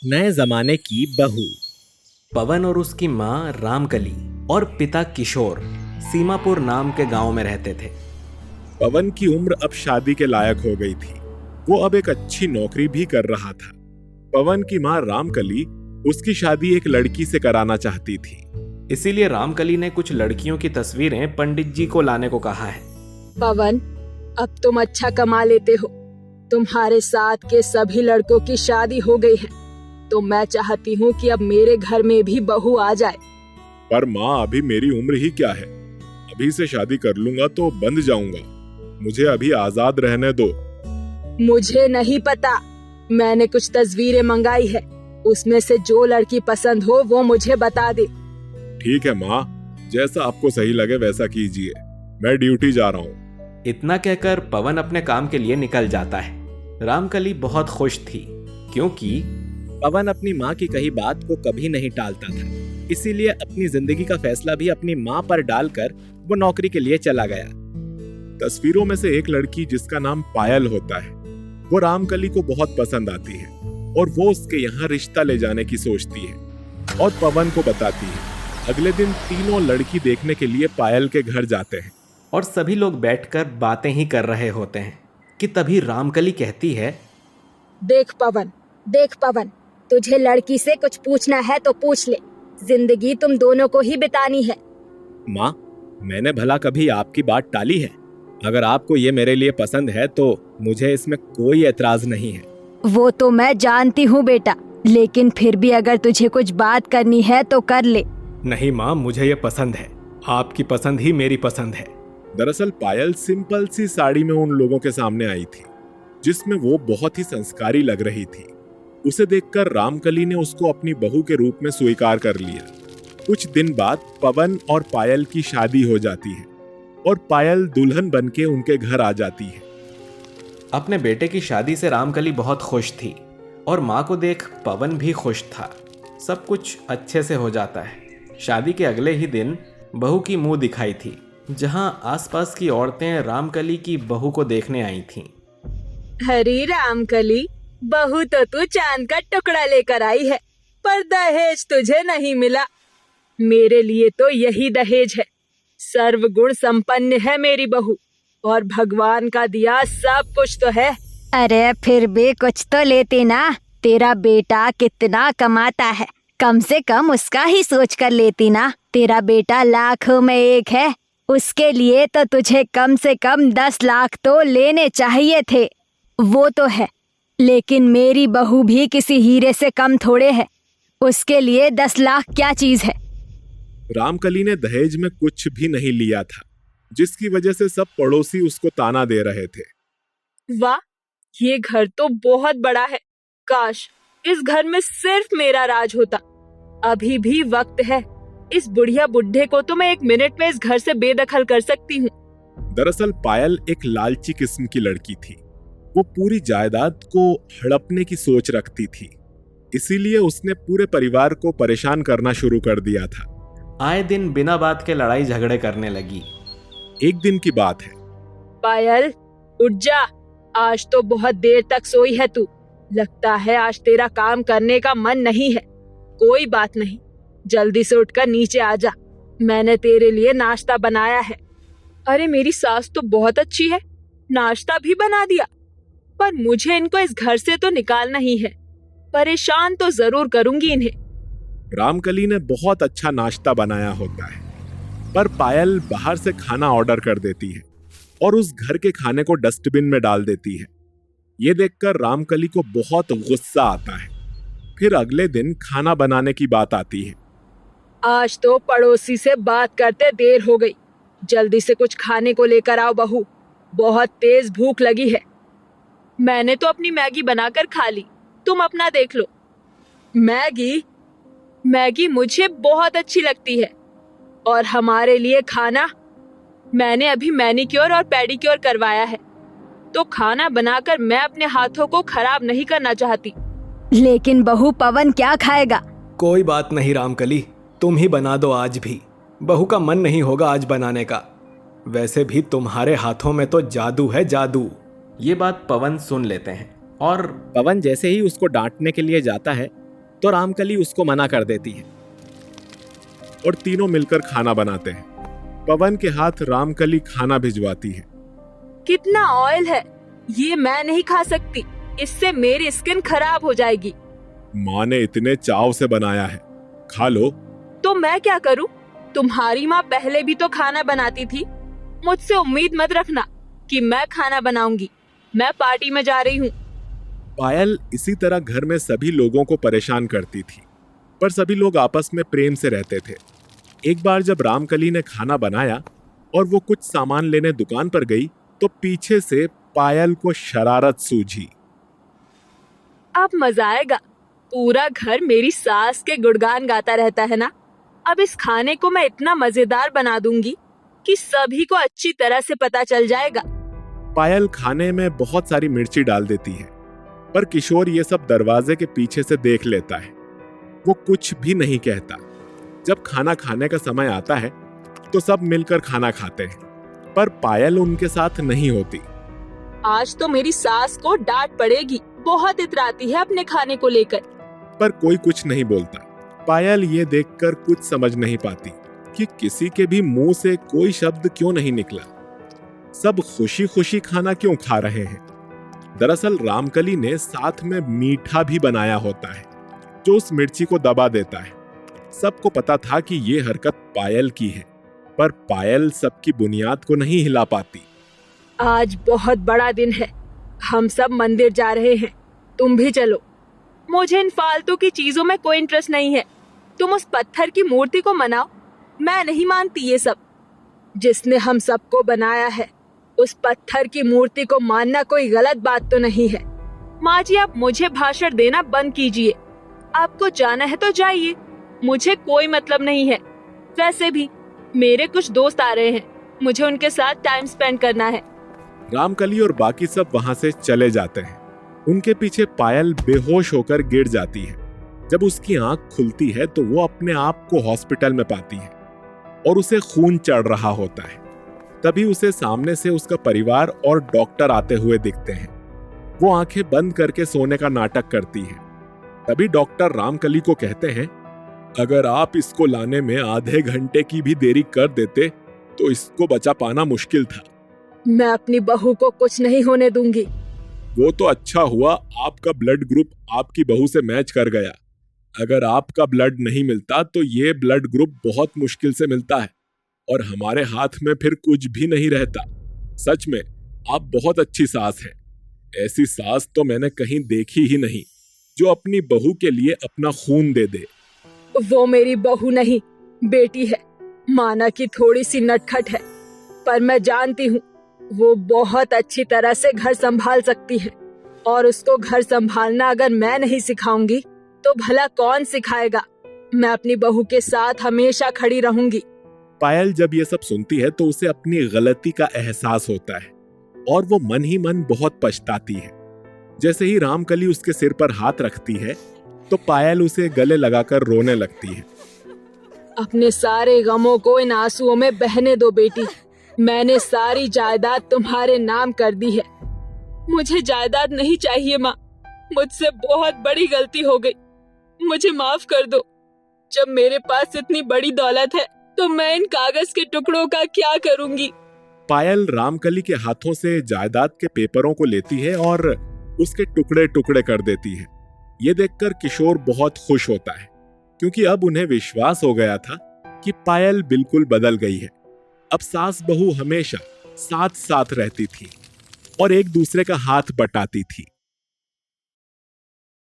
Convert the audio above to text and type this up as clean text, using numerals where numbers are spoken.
नए जमाने की बहू। पवन और उसकी माँ रामकली और पिता किशोर सीमापुर नाम के गांव में रहते थे। पवन की उम्र अब शादी के लायक हो गई थी। वो अब एक अच्छी नौकरी भी कर रहा था। पवन की माँ रामकली उसकी शादी एक लड़की से कराना चाहती थी। इसीलिए रामकली ने कुछ लड़कियों की तस्वीरें पंडित जी को लाने को कहा है। पवन, अब तुम अच्छा कमा लेते हो। तुम्हारे साथ के सभी लड़कों की शादी हो गई है, तो मैं चाहती हूँ कि अब मेरे घर में भी बहू आ जाए। पर माँ, अभी मेरी उम्र ही क्या है? अभी से शादी कर लूंगा तो बंध जाऊंगा। मुझे अभी आजाद रहने दो। मुझे नहीं पता, मैंने कुछ तस्वीरें मंगाई है, उसमें से जो लड़की पसंद हो वो मुझे बता दे। ठीक है माँ, जैसा आपको सही लगे वैसा कीजिए। मैं ड्यूटी जा रहा हूँ। इतना कहकर पवन अपने काम के लिए निकल जाता है। रामकली बहुत खुश थी, क्योंकि पवन अपनी माँ की कही बात को कभी नहीं टालता था। इसीलिए अपनी जिंदगी का फैसला भी अपनी माँ पर डालकर वो नौकरी के लिए चला गया। तस्वीरों में से एक लड़की जिसका नाम पायल होता है, वो रामकली को बहुत पसंद आती है और वो उसके यहाँ रिश्ता ले जाने की सोचती है और पवन को बताती है। अगले दिन तीनों लड़की देखने के लिए पायल के घर जाते हैं और सभी लोग बैठकर बातें ही कर रहे होते हैं कि तभी रामकली कहती है, देख पवन, तुझे लड़की से कुछ पूछना है तो पूछ ले। जिंदगी तुम दोनों को ही बितानी है। माँ, मैंने भला कभी आपकी बात टाली है? अगर आपको ये मेरे लिए पसंद है तो मुझे इसमें कोई एतराज नहीं है। वो तो मैं जानती हूँ बेटा, लेकिन फिर भी अगर तुझे कुछ बात करनी है तो कर ले। नहीं माँ, मुझे ये पसंद है। आपकी पसंद ही मेरी पसंद है। दरअसल पायल सिंपल सी साड़ी में उन लोगों के सामने आई थी, जिसमें वो बहुत ही संस्कारी लग रही थी। उसे देखकर रामकली ने उसको अपनी बहू के रूप में स्वीकार कर लिया। कुछ दिन बाद पवन और पायल की शादी हो जाती है और पायल दुल्हन बनके उनके घर आ जाती है। अपने बेटे की शादी से रामकली बहुत खुश थी और माँ को देख पवन भी खुश था। सब कुछ अच्छे से हो जाता है। शादी के अगले ही दिन बहू की मुंह दिखाई थी, जहां आसपास की औरतें रामकली की बहू को देखने आई थीं। अरे रामकली, बहू तो तू चांद का टुकड़ा लेकर आई है, पर दहेज तुझे नहीं मिला। मेरे लिए तो यही दहेज है। सर्वगुण संपन्न है मेरी बहू और भगवान का दिया सब कुछ तो है। अरे फिर भी कुछ तो लेती ना। तेरा बेटा कितना कमाता है, कम से कम उसका ही सोच कर लेती ना। तेरा बेटा लाखों में एक है, उसके लिए तो तुझे कम से कम 10 लाख तो लेने चाहिए थे। वो तो है, लेकिन मेरी बहू भी किसी हीरे से कम थोड़े है। उसके लिए 10 लाख क्या चीज है। रामकली ने दहेज में कुछ भी नहीं लिया था, जिसकी वजह से सब पड़ोसी उसको ताना दे रहे थे। वाह, ये घर तो बहुत बड़ा है। काश इस घर में सिर्फ मेरा राज होता। अभी भी वक्त है। इस बुढ़िया बुढ़े को तो मैं 1 मिनट में इस घर से बेदखल कर सकती हूँ। दरअसल पायल एक लालची किस्म की लड़की थी। वो पूरी जायदाद को हड़पने की सोच रखती थी, इसीलिए उसने पूरे परिवार को परेशान करना शुरू कर दिया था। आए दिन बिना बात के लड़ाई झगड़े करने लगी। एक दिन की बात है। पायल, उठ जा। आज तो बहुत देर तक सोई है तू। लगता है आज तेरा काम करने का मन नहीं है। कोई बात नहीं, जल्दी से उठकर नीचे आ जा। मैंने तेरे लिए नाश्ता बनाया है। अरे मेरी सास तो बहुत अच्छी है, नाश्ता भी बना दिया। पर मुझे इनको इस घर से तो निकालना ही है। परेशान तो जरूर करूंगी इन्हें। रामकली ने बहुत अच्छा नाश्ता बनाया होता है, पर पायल बाहर से खाना ऑर्डर कर देती है और उस घर के खाने को डस्टबिन में डाल देती है। ये देखकर रामकली को बहुत गुस्सा आता है। फिर अगले दिन खाना बनाने की बात आती है। आज तो पड़ोसी से बात करते देर हो गई। जल्दी से कुछ खाने को लेकर आओ बहू, बहुत तेज भूख लगी है। मैंने तो अपनी मैगी बनाकर खा ली, तुम अपना देख लो। मैगी मुझे बहुत अच्छी लगती है। और हमारे लिए खाना, मैंने अभी मैनिक्योर और पेडिक्योर करवाया है, तो खाना बनाकर मैं अपने हाथों को खराब नहीं करना चाहती। लेकिन बहू पवन क्या खाएगा? कोई बात नहीं रामकली, तुम ही बना दो आज भी। बहू का मन नहीं होगा आज बनाने का। वैसे भी तुम्हारे हाथों में तो जादू है, जादू। ये बात पवन सुन लेते हैं और पवन जैसे ही उसको डांटने के लिए जाता है, तो रामकली उसको मना कर देती है। और तीनों मिलकर खाना बनाते हैं। पवन के हाथ रामकली खाना भिजवाती है। कितना ऑयल है, ये मैं नहीं खा सकती, इससे मेरी स्किन खराब हो जाएगी। माँ ने इतने चाव से बनाया है, खा लो। तो मैं क्या करूं? तुम्हारी माँ पहले भी तो खाना बनाती थी। मुझसे उम्मीद मत रखना कि मैं खाना बनाऊंगी। मैं पार्टी में जा रही हूँ। पायल इसी तरह घर में सभी लोगों को परेशान करती थी, पर सभी लोग आपस में प्रेम से रहते थे। एक बार जब रामकली ने खाना बनाया और वो कुछ सामान लेने दुकान पर गई, तो पीछे से पायल को शरारत सूझी। अब मजा आएगा, पूरा घर मेरी सास के गुणगान गाता रहता है ना। अब इस खाने को मैं इतना मजेदार बना दूंगी कि सभी को अच्छी तरह से पता चल जाएगा। पायल खाने में बहुत सारी मिर्ची डाल देती है, पर किशोर ये सब दरवाजे के पीछे से देख लेता है। वो कुछ भी नहीं कहता। जब खाना खाने का समय आता है तो सब मिलकर खाना खाते हैं, पर पायल उनके साथ नहीं होती। आज तो मेरी सास को डांट पड़ेगी, बहुत इतराती है अपने खाने को लेकर। पर कोई कुछ नहीं बोलता। पायल ये देखकर कुछ समझ नहीं पाती कि किसी के भी मुंह से कोई शब्द क्यों नहीं निकला। सब खुशी खुशी खाना क्यों खा रहे हैं? दरअसल रामकली ने साथ में मीठा भी बनाया होता है, जो उस मिर्ची को दबा देता है। सबको पता था कि ये हरकत पायल की है, पर पायल सबकी बुनियाद को नहीं हिला पाती। आज बहुत बड़ा दिन है, हम सब मंदिर जा रहे हैं, तुम भी चलो। मुझे इन फालतू की चीजों में कोई इंटरेस्ट नहीं है। तुम उस पत्थर की मूर्ति को मनाओ, मैं नहीं मानती ये सब। जिसने हम सबको बनाया है, उस पत्थर की मूर्ति को मानना कोई गलत बात तो नहीं है। माँ जी, आप मुझे भाषण देना बंद कीजिए। आपको जाना है तो जाइए, मुझे कोई मतलब नहीं है। वैसे भी मेरे कुछ दोस्त आ रहे हैं, मुझे उनके साथ टाइम स्पेंड करना है। रामकली और बाकी सब वहां से चले जाते हैं। उनके पीछे पायल बेहोश होकर गिर जाती है। जब उसकी आंख खुलती है तो वो अपने आप को हॉस्पिटल में पाती है और उसे खून चढ़ रहा होता है। तभी उसे सामने से उसका परिवार और डॉक्टर आते हुए दिखते हैं। वो आंखें बंद करके सोने का नाटक करती है। तभी डॉक्टर रामकली को कहते हैं, अगर आप इसको लाने में आधे घंटे की भी देरी कर देते तो इसको बचा पाना मुश्किल था। मैं अपनी बहू को कुछ नहीं होने दूंगी। वो तो अच्छा हुआ आपका ब्लड ग्रुप आपकी बहू से मैच कर गया। अगर आपका ब्लड नहीं मिलता तो ये ब्लड ग्रुप बहुत मुश्किल से मिलता है और हमारे हाथ में फिर कुछ भी नहीं रहता। सच में आप बहुत अच्छी सास हैं। ऐसी सास तो मैंने कहीं देखी ही नहीं, जो अपनी बहू के लिए अपना खून दे दे। वो मेरी बहू नहीं, बेटी है। माना कि थोड़ी सी नटखट है, पर मैं जानती हूँ वो बहुत अच्छी तरह से घर संभाल सकती है। और उसको घर संभालना अगर मैं नहीं सिखाऊंगी तो भला कौन सिखाएगा? मैं अपनी बहू के साथ हमेशा खड़ी रहूंगी। पायल जब ये सब सुनती है तो उसे अपनी गलती का एहसास होता है और वो मन ही मन बहुत पछताती है। जैसे ही रामकली उसके सिर पर हाथ रखती है तो पायल उसे गले लगाकर रोने लगती है। अपने सारे गमों को इन आंसुओं में बहने दो बेटी। मैंने सारी जायदाद तुम्हारे नाम कर दी है। मुझे जायदाद नहीं चाहिए माँ, मुझसे बहुत बड़ी गलती हो गई, मुझे माफ कर दो। जब मेरे पास इतनी बड़ी दौलत है तो मैं इन कागज के टुकड़ों का क्या करूंगी? पायल रामकली के हाथों से जायदाद के पेपरों को लेती है और उसके टुकड़े टुकड़े कर देती है। ये देखकर किशोर बहुत खुश होता है, क्योंकि अब उन्हें विश्वास हो गया था कि पायल बिल्कुल बदल गई है। अब सास बहू हमेशा साथ साथ रहती थी और एक दूसरे का हाथ बटाती थी।